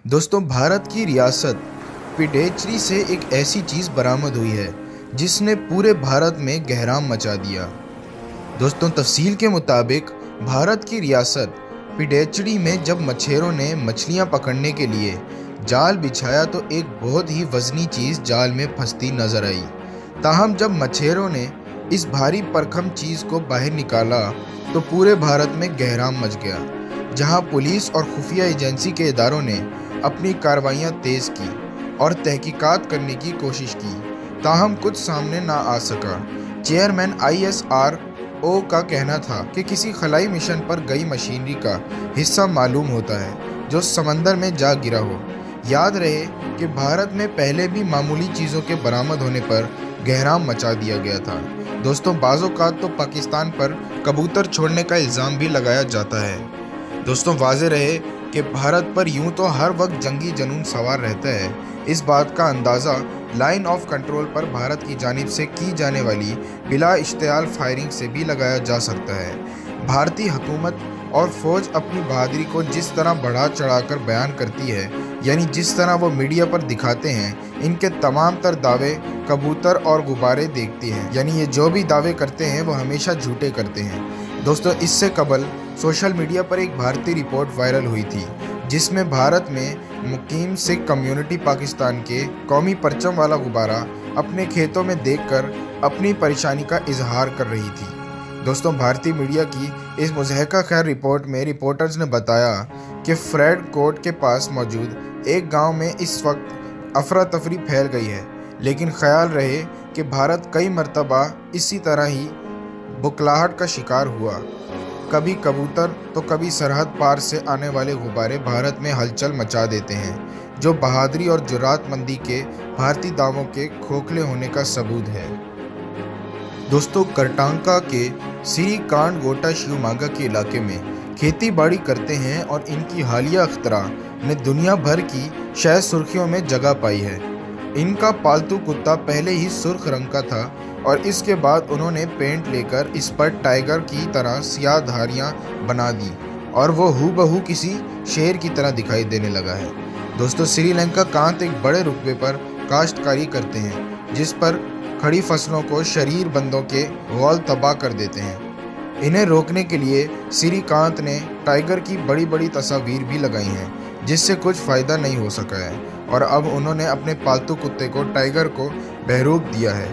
दोस्तों, भारत की रियासत पुडुचेरी से एक ऐसी चीज़ बरामद हुई है जिसने पूरे भारत में कोहराम मचा दिया। दोस्तों, तफसील के मुताबिक भारत की रियासत पुडुचेरी में जब मछुआरों ने मछलियां पकड़ने के लिए जाल बिछाया तो एक बहुत ही वजनी चीज़ जाल में फंसती नजर आई। ताहम जब मछुआरों ने इस भारी भरकम चीज़ को बाहर निकाला तो पूरे भारत में कोहराम मच गया, जहां पुलिस और खुफिया एजेंसी के इदारों ने अपनी कार्रवाइयां तेज़ की और तहकीकात करने की कोशिश की, ताहम कुछ सामने ना आ सका। चेयरमैन ISRO का कहना था कि किसी खलाई मिशन पर गई मशीनरी का हिस्सा मालूम होता है जो समंदर में जा गिरा हो। याद रहे कि भारत में पहले भी मामूली चीज़ों के बरामद होने पर कोहराम मचा दिया गया था। दोस्तों, बाज़-औक़ात तो पाकिस्तान पर कबूतर छोड़ने का इल्ज़ाम भी लगाया जाता है। दोस्तों, वाज़ेह रहे कि भारत पर यूं तो हर वक्त जंगी जुनून सवार रहता है। इस बात का अंदाज़ा लाइन ऑफ कंट्रोल पर भारत की जानिब से की जाने वाली बिला इश्तियाल फायरिंग से भी लगाया जा सकता है। भारतीय हुकूमत और फ़ौज अपनी बहादुरी को जिस तरह बढ़ा चढ़ाकर बयान करती है, यानी जिस तरह वो मीडिया पर दिखाते हैं, इनके तमाम तर दावे कबूतर और गुब्बारे देखती हैं, यानी ये जो भी दावे करते हैं वो हमेशा झूठे करते हैं। दोस्तों, इससे कबल सोशल मीडिया पर एक भारतीय रिपोर्ट वायरल हुई थी जिसमें भारत में मुकीम सिख कम्युनिटी पाकिस्तान के कौमी परचम वाला गुब्बारा अपने खेतों में देखकर अपनी परेशानी का इजहार कर रही थी। दोस्तों, भारतीय मीडिया की इस मुज़हका खैर रिपोर्ट में रिपोर्टर्स ने बताया कि फरीदकोट के पास मौजूद एक गांव में इस वक्त अफरा तफरी फैल गई है, लेकिन ख्याल रहे कि भारत कई मरतबा इसी तरह ही बुखलाहट का शिकार हुआ। कभी कबूतर तो कभी सरहद पार से आने वाले गुब्बारे भारत में हलचल मचा देते हैं, जो बहादुरी और जुर्रातमंदी के भारतीय दावों के खोखले होने का सबूत है। दोस्तों, करटांका के श्रीकांत गोटा शिवमोगा के इलाके में खेती बाड़ी करते हैं और इनकी हालिया अख्तरा ने दुनिया भर की शायद सुर्खियों में जगह पाई है। इनका पालतू कुत्ता पहले ही सुर्ख रंग का था और इसके बाद उन्होंने पेंट लेकर इस पर टाइगर की तरह सियाह धारियां बना दी और वो हूबहू किसी शेर की तरह दिखाई देने लगा है। दोस्तों, श्रीलंका कांत एक बड़े रुकबे पर काश्तकारी करते हैं जिस पर खड़ी फसलों को शरीर बंदों के गौल तबाह कर देते हैं। इन्हें रोकने के लिए श्रीकांत ने टाइगर की बड़ी बड़ी तस्वीर भी लगाई हैं, जिससे कुछ फ़ायदा नहीं हो सका है और अब उन्होंने अपने पालतू कुत्ते को टाइगर को बहरूप दिया है,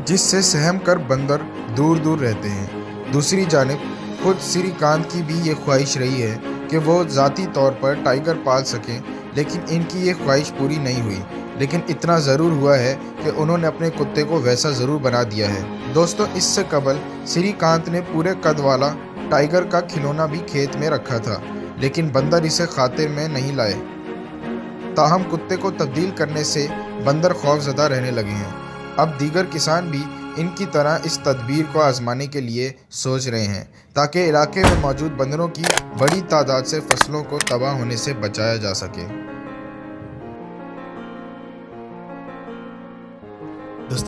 जिससे सहम कर बंदर दूर दूर रहते हैं। दूसरी जानिब खुद श्रीकांत की भी ये ख्वाहिश रही है कि वो ज़ाती तौर पर टाइगर पाल सकें, लेकिन इनकी ये ख्वाहिश पूरी नहीं हुई। लेकिन इतना ज़रूर हुआ है कि उन्होंने अपने कुत्ते को वैसा ज़रूर बना दिया है। दोस्तों, इससे कबल श्रीकांत ने पूरे कद वाला टाइगर का खिलौना भी खेत में रखा था, लेकिन बंदर इसे खातिर में नहीं लाए। ताहम कुत्ते को तब्दील करने से बंदर खौफजदा रहने लगे हैं। अब दीगर किसान भी इनकी तरह इस तदबीर को आजमाने के लिए सोच रहे हैं ताकि इलाके में मौजूद बंदरों की बड़ी तादाद से फसलों को तबाह होने से बचाया जा सके।